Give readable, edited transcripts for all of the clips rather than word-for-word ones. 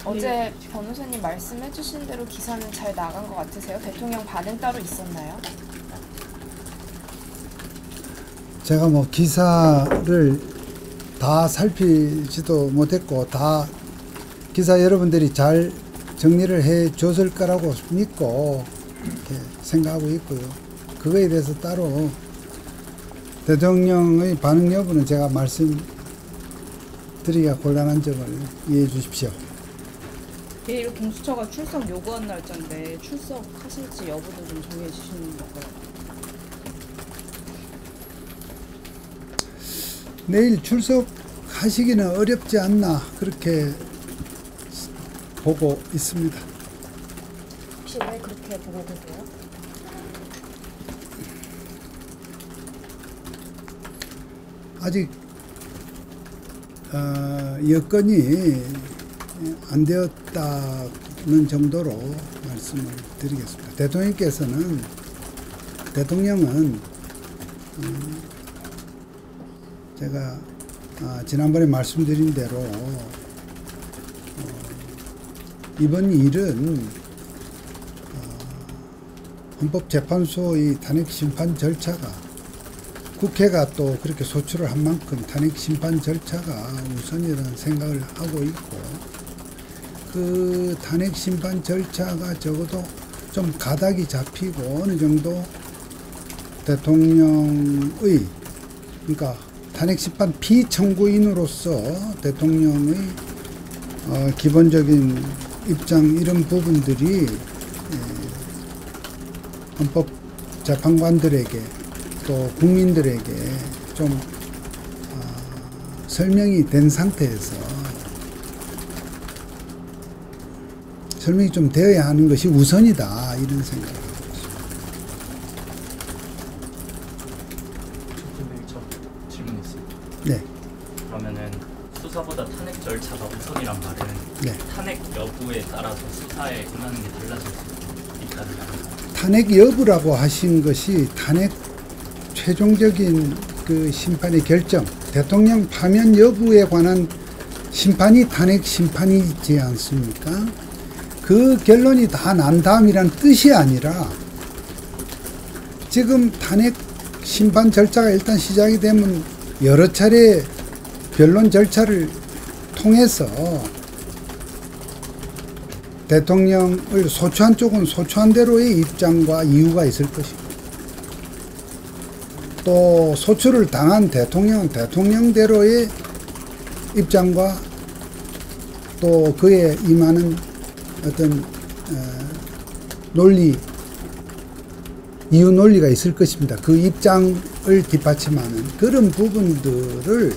어제 변호사님 말씀해주신 대로 기사는 잘 나간 것 같으세요? 대통령 반응 따로 있었나요? 제가 뭐 기사를 다 살피지도 못했고 다 기사 여러분들이 잘 정리를 해 줬을 거라고 믿고 이렇게 생각하고 있고요. 그거에 대해서 따로 대통령의 반응 여부는 제가 말씀드리기가 곤란한 점을 이해해 주십시오. 내일 공수처가 출석 요구한 날짜인데 출석하실지 여부도 좀 정해 주시는 건가요? 내일 출석하시기는 어렵지 않나 그렇게 보고 있습니다. 혹시 왜 그렇게 보고 계세요? 아직 여건이 안 되었다는 정도로 말씀을 드리겠습니다. 대통령은 제가 지난번에 말씀드린 대로 이번 일은 헌법재판소의 탄핵심판 절차가 국회가 또 그렇게 소추를 한 만큼 탄핵심판 절차가 우선이라는 생각을 하고 있고 그 탄핵심판 절차가 적어도 좀 가닥이 잡히고 어느 정도 대통령의 그러니까 탄핵심판 피청구인으로서 대통령의 기본적인 입장 이런 부분들이 헌법재판관들에게 또 국민들에게 좀 설명이 된 상태에서 설명이 좀 되어야 하는 것이 우선이다 이런 생각을 하고 있습니다. 저 질문 있습니다. 네. 그러면은 수사보다 탄핵 절차가 우선이란 말은 네. 탄핵 여부에 따라서 수사에 임하는 게 달라질 수 있다는 말인가요? 탄핵 여부라고 하신 것이 탄핵 최종적인 그 심판의 결정, 대통령 파면 여부에 관한 심판이 탄핵 심판이지 않습니까? 그 결론이 다 난 다음이란 뜻이 아니라 지금 탄핵 심판 절차가 일단 시작이 되면 여러 차례 변론 절차를 통해서 대통령을 소추한 쪽은 소추한 대로의 입장과 이유가 있을 것이고 또 소추를 당한 대통령은 대통령대로의 입장과 또 그에 임하는 어떤 논리, 이유 논리가 있을 것입니다. 그 입장을 뒷받침하는 그런 부분들을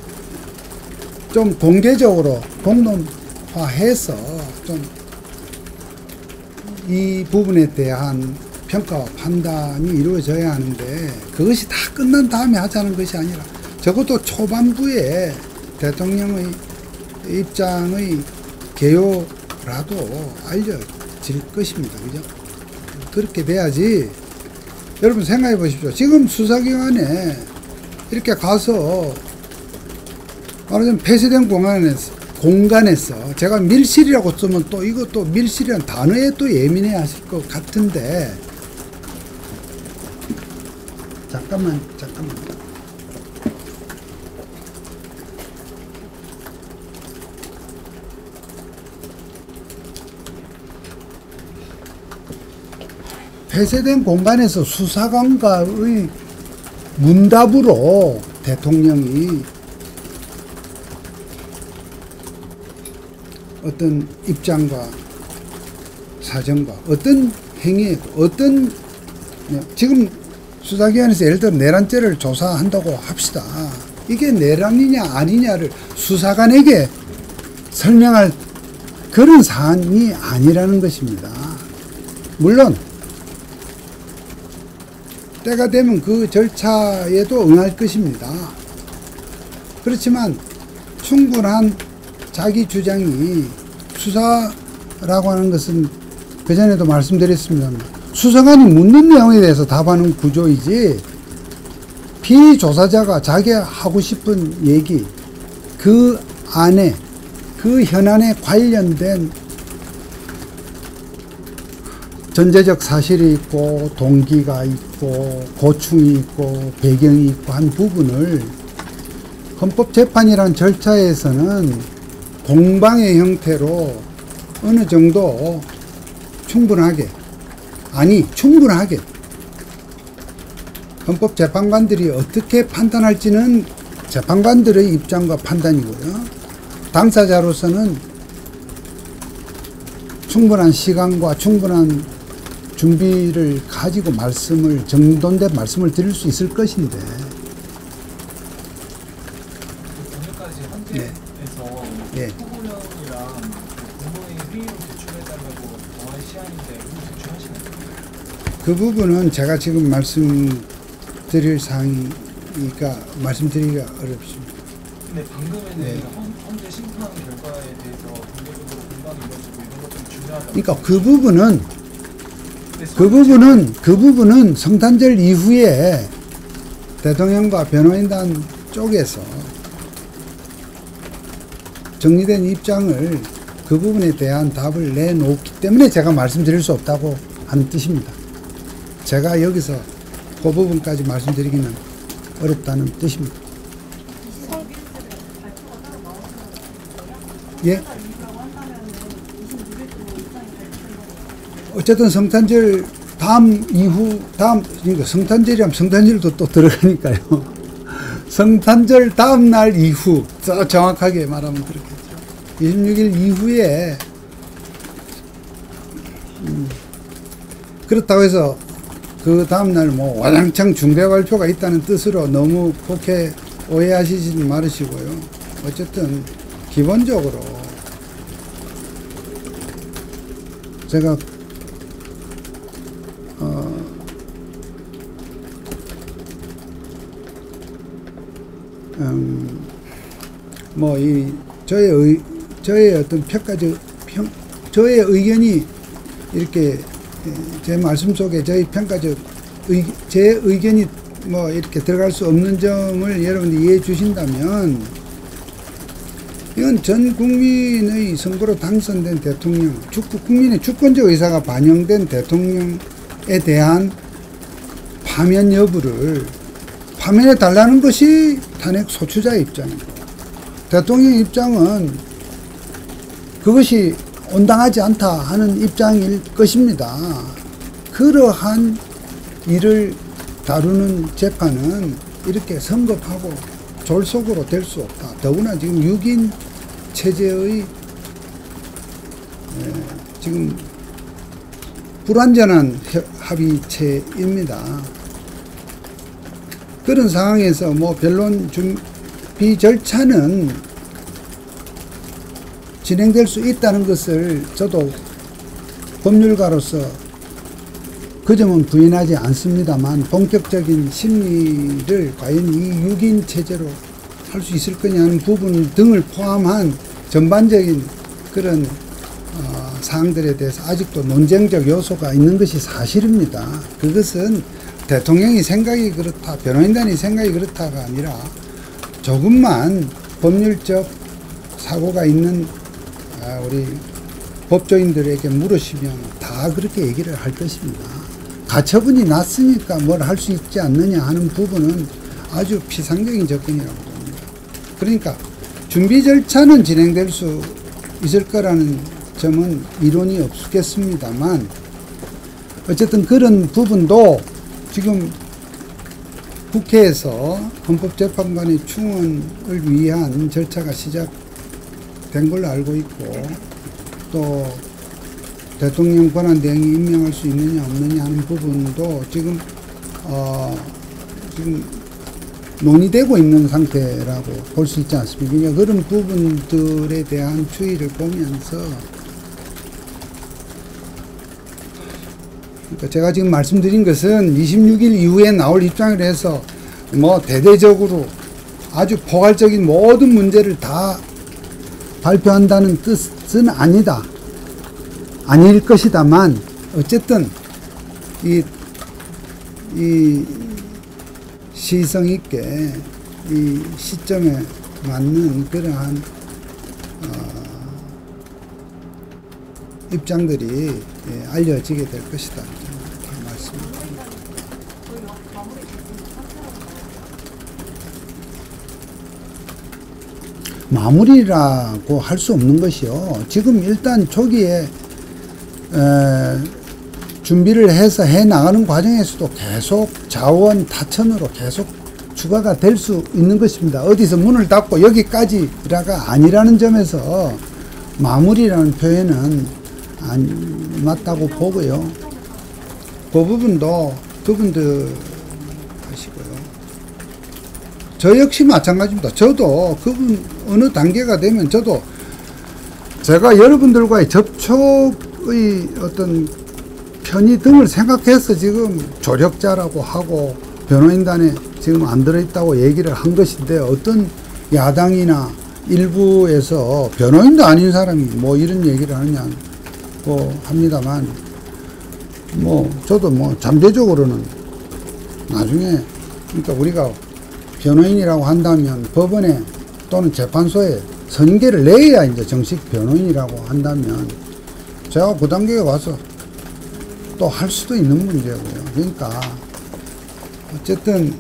좀 공개적으로 공론화해서 좀 이 부분에 대한 평가와 판단이 이루어져야 하는데 그것이 다 끝난 다음에 하자는 것이 아니라 적어도 초반부에 대통령의 입장의 개요라도 알려질 것입니다. 그죠? 그렇게 돼야지. 여러분 생각해 보십시오. 지금 수사기관에 이렇게 가서 말하자면 폐쇄된 공간에서 제가 밀실이라고 쓰면 또 이것도 밀실이라는 단어에 또 예민해 하실 것 같은데 잠깐만 폐쇄된 공간에서 수사관과의 문답으로 대통령이 어떤 입장과 사정과 어떤 행위에 어떤 지금 수사기관에서 예를 들어 내란죄를 조사한다고 합시다. 이게 내란이냐 아니냐를 수사관에게 설명할 그런 사안이 아니라는 것입니다. 물론 때가 되면 그 절차에도 응할 것입니다. 그렇지만 충분한 자기 주장이 수사라고 하는 것은 그전에도 말씀드렸습니다만 수사관이 묻는 내용에 대해서 답하는 구조이지 피조사자가 자기 하고 싶은 얘기 그 안에 그 현안에 관련된 전제적 사실이 있고 동기가 있고 고충이 있고 배경이 있고 한 부분을 헌법재판이라는 절차에서는 공방의 형태로 어느 정도 충분하게 헌법재판관들이 어떻게 판단할지는 재판관들의 입장과 판단이고요. 당사자로서는 충분한 시간과 충분한 준비를 가지고 정돈된 말씀을 드릴 수 있을 것인데, 오늘까지 헌재에서 예. 후보령이랑 공무원의 회의록 제출해달라고 정한 시한인데 그거 제출하시나요? 그 부분은 제가 지금 말씀드릴 사항이니까 말씀드리기가 어렵습니다. 근데 방금에는 네. 헌재 심판 결과에 대해서 공개적으로 공방이 이루어지고 이런 것들이 중요하다고. 그러니까 그 근데 부분은 성탄절 이후에 대통령과 변호인단 쪽에서 정리된 입장을 그 부분에 대한 답을 내놓기 때문에 제가 말씀드릴 수 없다고 하는 뜻입니다. 제가 여기서 그 부분까지 말씀드리기는 어렵다는 뜻입니다. 예? 어쨌든 성탄절 그러니까 성탄절이라면 성탄절도 또 들어가니까요. 성탄절 다음 날 이후, 정확하게 말하면 그렇겠죠. 26일 이후에, 그렇다고 해서 그 다음 날 뭐 와장창 중대 발표가 있다는 뜻으로 너무 그렇게 오해하시지 말으시고요. 어쨌든 기본적으로 제가 저의 어떤 저의 의견이 이렇게 제 말씀 속에 저희 제 의견이 뭐 이렇게 들어갈 수 없는 점을 여러분들이 이해해 주신다면, 이건 전 국민의 선거로 당선된 대통령, 국민의 주권적 의사가 반영된 대통령에 대한 파면 여부를 파면해 달라는 것이 탄핵 소추자의 입장이고, 대통령 입장은 그것이 온당하지 않다 하는 입장일 것입니다. 그러한 일을 다루는 재판은 이렇게 성급하고 졸속으로 될 수 없다. 더구나 지금 6인 체제의 지금 불완전한 합의체입니다. 그런 상황에서 뭐 변론 준비 절차는 진행될 수 있다는 것을 저도 법률가로서 그 점은 부인하지 않습니다만, 본격적인 심리를 과연 이 6인 체제로 할 수 있을 거냐는 부분 등을 포함한 전반적인 그런 사항들에 대해서 아직도 논쟁적 요소가 있는 것이 사실입니다. 그것은 대통령이 생각이 그렇다, 변호인단이 생각이 그렇다가 아니라 조금만 법률적 사고가 있는 우리 법조인들에게 물으시면 다 그렇게 얘기를 할 것입니다. 가처분이 났으니까 뭘 할 수 있지 않느냐 하는 부분은 아주 피상적인 접근이라고 봅니다. 그러니까 준비 절차는 진행될 수 있을 거라는 점은 이론이 없겠습니다만, 어쨌든 그런 부분도 지금 국회에서 헌법재판관의 충원을 위한 절차가 시작된 걸로 알고 있고, 또 대통령 권한대행이 임명할 수 있느냐 없느냐 하는 부분도 지금 논의되고 있는 상태라고 볼 수 있지 않습니까? 그러니까 그런 부분들에 대한 추이를 보면서, 그러니까 제가 지금 말씀드린 것은 26일 이후에 나올 입장을 해서 뭐 대대적으로 아주 포괄적인 모든 문제를 다 발표한다는 뜻은 아닐 것이다만, 어쨌든 이 시성 있게 이 시점에 맞는 그러한 입장들이 알려지게 될 것이다. 이렇게 말씀드립니다. 마무리라고 할 수 없는 것이요. 지금 일단 초기에 준비를 해서 해 나가는 과정에서도 계속 자원타천으로 계속 추가가 될 수 있는 것입니다. 어디서 문을 닫고 여기까지가 아니라는 점에서 마무리라는 표현은 안 맞다고 보고요. 그 부분도 그분들 하시고요. 저 역시 마찬가지입니다. 저도 그분 어느 단계가 되면 저도 제가 여러분들과의 접촉의 어떤 편의 등을 생각해서 지금 조력자라고 하고 변호인단에 지금 안 들어있다고 얘기를 한 것인데, 어떤 야당이나 일부에서 변호인도 아닌 사람이 뭐 이런 얘기를 하느냐고 합니다만, 뭐 저도 뭐 잠재적으로는 나중에, 그러니까 우리가 변호인이라고 한다면 법원에 또는 재판소에 선계를 내야 이제 정식 변호인이라고 한다면 제가 그 단계에 와서 또 할 수도 있는 문제고요. 그러니까 어쨌든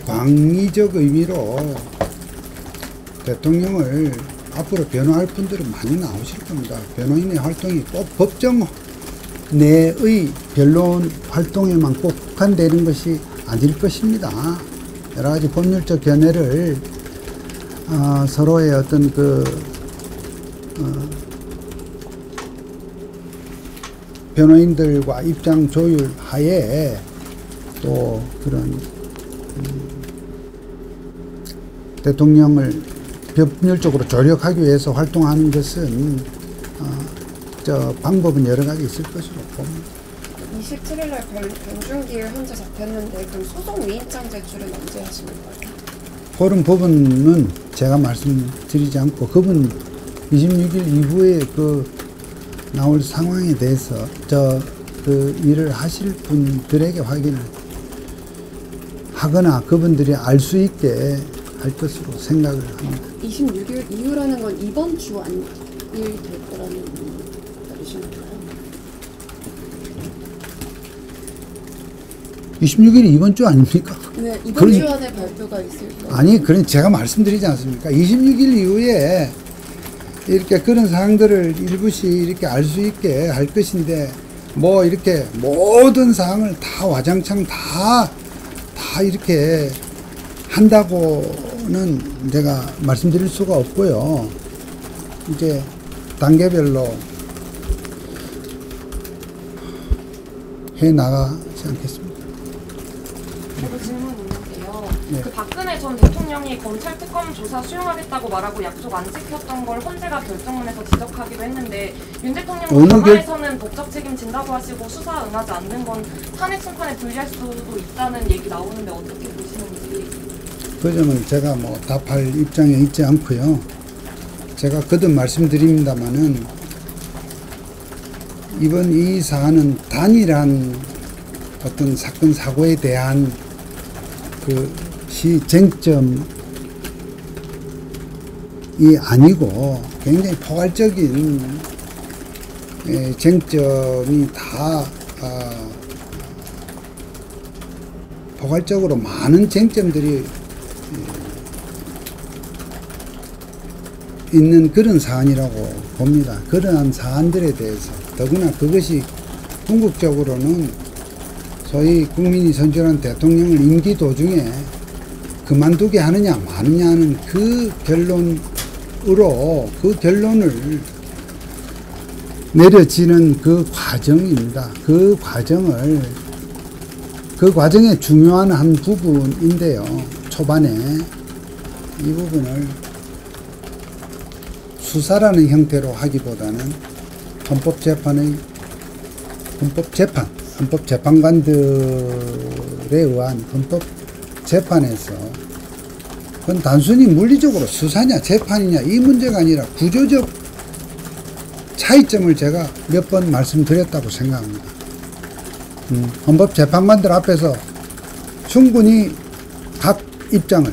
광의적 의미로 대통령을 앞으로 변호할 분들은 많이 나오실 겁니다. 변호인의 활동이 꼭 법정 내의 변론 활동에만 꼭 국한되는 것이 아닐 것입니다. 여러 가지 법률적 견해를 서로의 어떤 변호인들과 입장 조율 하에 또 그런 대통령을 법률적으로 조력하기 위해서 활동하는 것은 방법은 여러 가지 있을 것으로 봅니다. 27일날 변준길 현재 잡혔는데 그럼 소송 위임장 제출은 언제 하시는 거예요? 그런 부분은 제가 말씀드리지 않고 그분 26일 이후에 나올 상황에 대해서 일을 하실 분들에게 확인을 하거나 그분들이 알 수 있게 할 것으로 생각을 합니다. 26일 이후라는 건 이번 주 아니면 일 될 거라는 말이신가요? 26일이 이번 주 아닙니까? 네, 이번 주 안에 발표가 있을 거예요. 아니, 그런 제가 말씀드리지 않습니까? 26일 이후에 이렇게 그런 사항들을 일부씩 이렇게 알 수 있게 할 것인데, 뭐 이렇게 모든 사항을 다 와장창 다 이렇게 한다고는 제가 말씀드릴 수가 없고요. 이제 단계별로 해 나가지 않겠습니다. 저도 질문 있는데요. 네. 그 박근혜 전 대통령이 검찰 특검 조사 수용하겠다고 말하고 약속 안 지켰던 걸 헌재가 결정문에서 지적하기로 했는데, 윤 대통령은 법원에서는 법적 책임진다고 하시고 수사 응하지 않는 건 탄핵 심판에 불리할 수도 있다는 얘기 나오는데 어떻게 보시는지. 그 점은 제가 뭐 답할 입장에 있지 않고요. 제가 거듭 말씀드립니다만은 이번 이 사안은 단일한 어떤 사건 사고에 대한 시 쟁점이 아니고 굉장히 포괄적인 쟁점이 다 포괄적으로 많은 쟁점들이 있는 그런 사안이라고 봅니다. 그러한 사안들에 대해서 더구나 그것이 궁극적으로는 소위 국민이 선출한 대통령을 임기 도중에 그만두게 하느냐 마느냐는 그 결론으로 그 결론을 내려지는 그 과정입니다. 그 과정의 중요한 한 부분인데요. 초반에 이 부분을 수사라는 형태로 하기보다는 헌법재판관들에 의한 헌법재판에서 그건 단순히 물리적으로 수사냐 재판이냐 이 문제가 아니라 구조적 차이점을 제가 몇 번 말씀드렸다고 생각합니다. 헌법재판관들 앞에서 충분히 각 입장을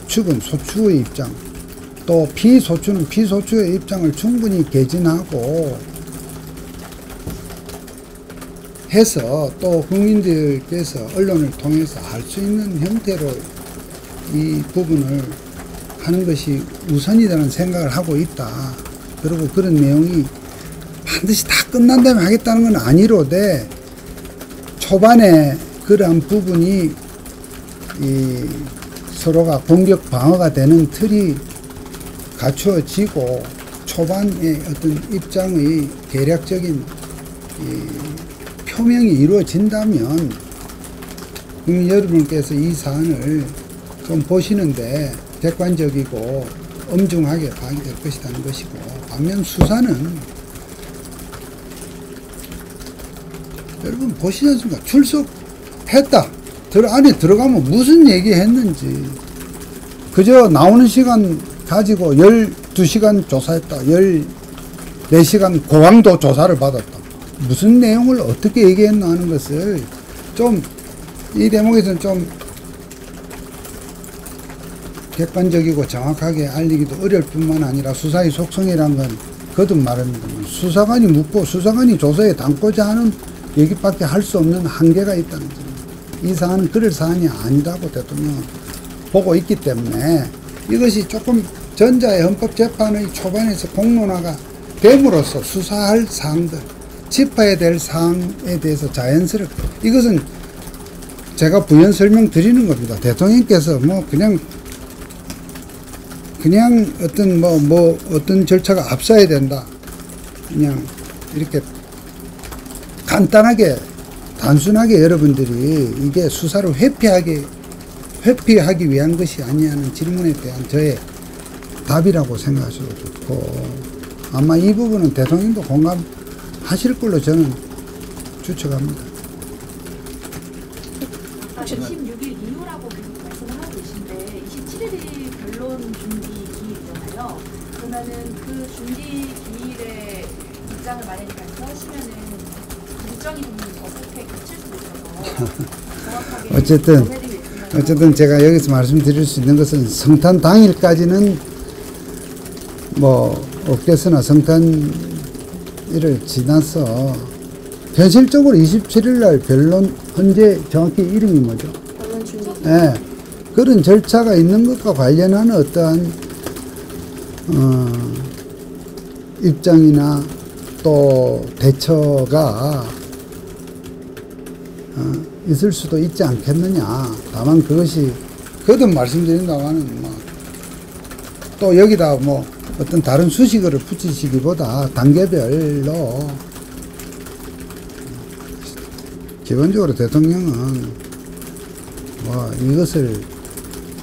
측은 소추의 입장, 또 피소추는 피소추의 입장을 충분히 개진하고 해서 또 국민들께서 언론을 통해서 알 수 있는 형태로 이 부분을 하는 것이 우선이라는 생각을 하고 있다. 그리고 그런 내용이 반드시 다 끝난 다음에 하겠다는 건 아니로되 초반에 그러한 부분이 이 서로가 공격 방어가 되는 틀이 갖추어지고 초반에 어떤 입장의 계략적인 표명이 이루어진다면 국민 여러분께서 이 사안을 좀 보시는데 객관적이고 엄중하게 봐야 될 것이라는 것이고, 반면 수사는 여러분 보시지 않습니까? 출석했다. 안에 들어가면 무슨 얘기 했는지. 그저 나오는 시간 가지고 12시간 조사했다. 14시간 고강도 조사를 받았다. 무슨 내용을 어떻게 얘기했나 하는 것을 좀 이 대목에서는 좀 객관적이고 정확하게 알리기도 어려울 뿐만 아니라 수사의 속성이란 건 거듭 말합니다. 수사관이 묻고 수사관이 조사에 담고자 하는 얘기밖에 할 수 없는 한계가 있다는 점입니다. 이 사안은 그럴 사안이 아니다고 대통령은 보고 있기 때문에 이것이 조금 전자의 헌법재판의 초반에서 공론화가 됨으로써 수사할 사항들, 짚어야 될 사항에 대해서 자연스럽게, 이것은 제가 부연 설명 드리는 겁니다. 대통령께서 뭐 그냥 어떤 어떤 절차가 앞서야 된다. 그냥 이렇게 간단하게 단순하게 여러분들이 이게 수사를 회피하기 위한 것이 아니냐는 질문에 대한 저의 답이라고 생각하셔도 좋고, 아마 이 부분은 대통령도 공감하실 걸로 저는 추측합니다. 26일 이후라고 계속 말씀을 하고 계신데 27일이 변론 준비 기일이잖아요. 그러면은 그 준비 기일에 입장을 만약에 발표하시면은 일정이 좀 어떻게 겹칠 수도 있어서 정확하게 어쨌든 제가 여기서 말씀드릴 수 있는 것은 성탄 당일까지는 뭐 없겠으나 성탄일을 지나서 현실적으로 27일 날 변론, 현재 정확히 이름이 뭐죠? 변론 준비. 예, 그런 절차가 있는 것과 관련한 어떠한 입장이나 또 대처가 있을 수도 있지 않겠느냐. 다만 그것이 거듭 말씀드린다고는 또 여기다 뭐 어떤 다른 수식어를 붙이시기보다 단계별로 기본적으로 대통령은 뭐 이것을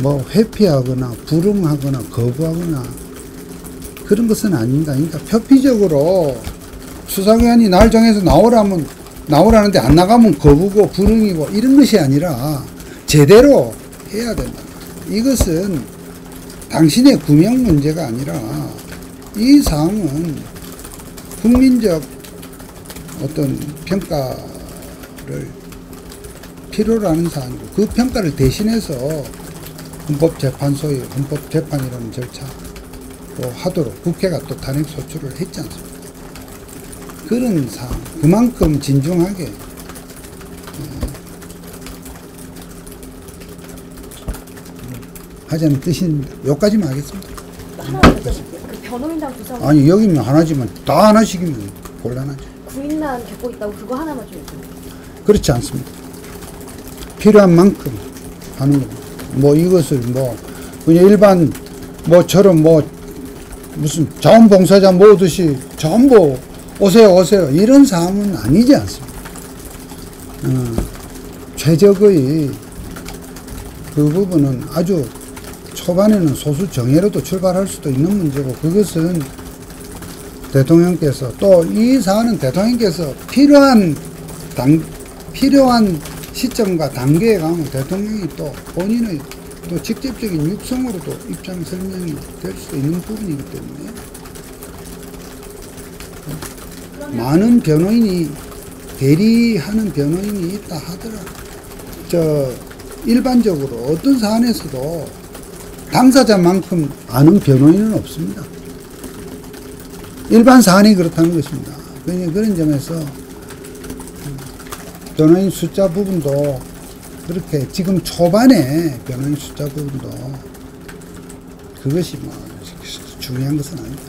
뭐 회피하거나 불응하거나 거부하거나 그런 것은 아닙니다. 그러니까 표피적으로 수사기관이 날 정해서 나오라는데 안 나가면 거부고 불응이고 이런 것이 아니라 제대로 해야 된다. 이것은 당신의 구명 문제가 아니라 이 사항은 국민적 어떤 평가를 필요로 하는 사안이고, 그 평가를 대신해서 헌법재판소의 헌법재판이라는 절차로 하도록 국회가 또 탄핵소추를 했지 않습니까? 그런 사안, 그만큼 진중하게 하자는 뜻입니다. 여기까지만 하겠습니다. 하나만 여쭤볼게요. 그 변호인단 구성 아니 여기면 하나지만 다 하나씩이면 곤란하죠. 구인난 겪고 있다고 그거 하나만 좀 여쭤볼게요. 그렇지 않습니다. 필요한 만큼 하는 겁니다. 뭐 이것을 뭐 그냥 일반 뭐처럼 뭐 무슨 자원봉사자 모으듯이 전부 오세요 이런 사항은 아니지 않습니다. 최적의 그 부분은 아주 초반에는 소수 정예로도 출발할 수도 있는 문제고, 그것은 대통령께서 또 이 사안은 대통령께서 필요한 시점과 단계에 가면 대통령이 또 본인의 또 직접적인 육성으로도 입장 설명이 될 수도 있는 부분이기 때문에 많은 변호인이 대리하는 변호인이 있다 하더라도 일반적으로 어떤 사안에서도 당사자만큼 아는 변호인은 없습니다. 일반 사안이 그렇다는 것입니다. 그런 점에서 변호인 숫자 부분도 그렇게 지금 초반에 변호인 숫자 부분도 그것이 뭐 중요한 것은 아닙니다.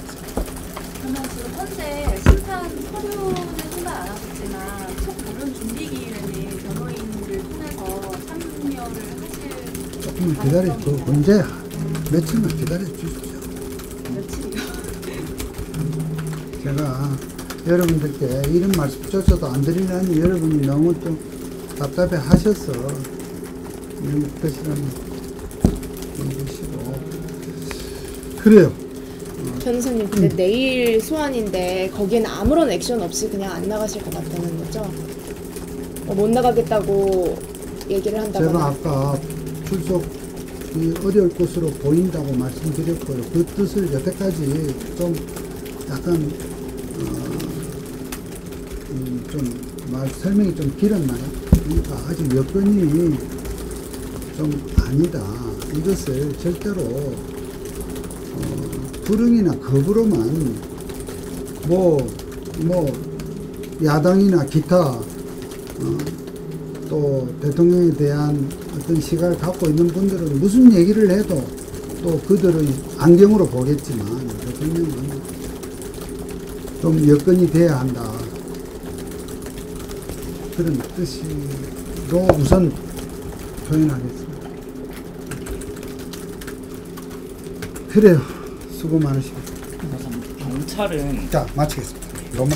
그러면 지금 현재 심판 서류는 생각 안 하셨지만 첫 변론 준비 기일에는 변호인을 통해서 참여를 하실 조금만 기다려 주 언제 며칠만 기다려 주십시오. 며칠이요? 제가 여러분들께 이런 말씀조차도 안 드리려니 여러분이 너무 좀 답답해 하셔서 이런 것이라면 해주시고 그래요. 변호사님, 근데 내일 소환인데 거기에는 아무런 액션 없이 그냥 안 나가실 것 같다는 거죠? 못 나가겠다고 얘기를 한다거나. 제가 아까 출석이 어려울 것으로 보인다고 말씀드렸고요. 그 뜻을 여태까지 좀 약간 좀 설명이 좀 길었나요? 그러니까 아직 여건이 좀 아니다. 이것을 절대로 불응이나 거부로만 뭐 야당이나 기타 또 대통령에 대한 어떤 시각을 갖고 있는 분들은 무슨 얘기를 해도 또 그들의 안경으로 보겠지만 대통령은 좀 여건이 돼야 한다. 그런 뜻으로 우선 표현하겠습니다. 그래요. 수고 많으십니다. 경찰은 자, 마치겠습니다. 요만.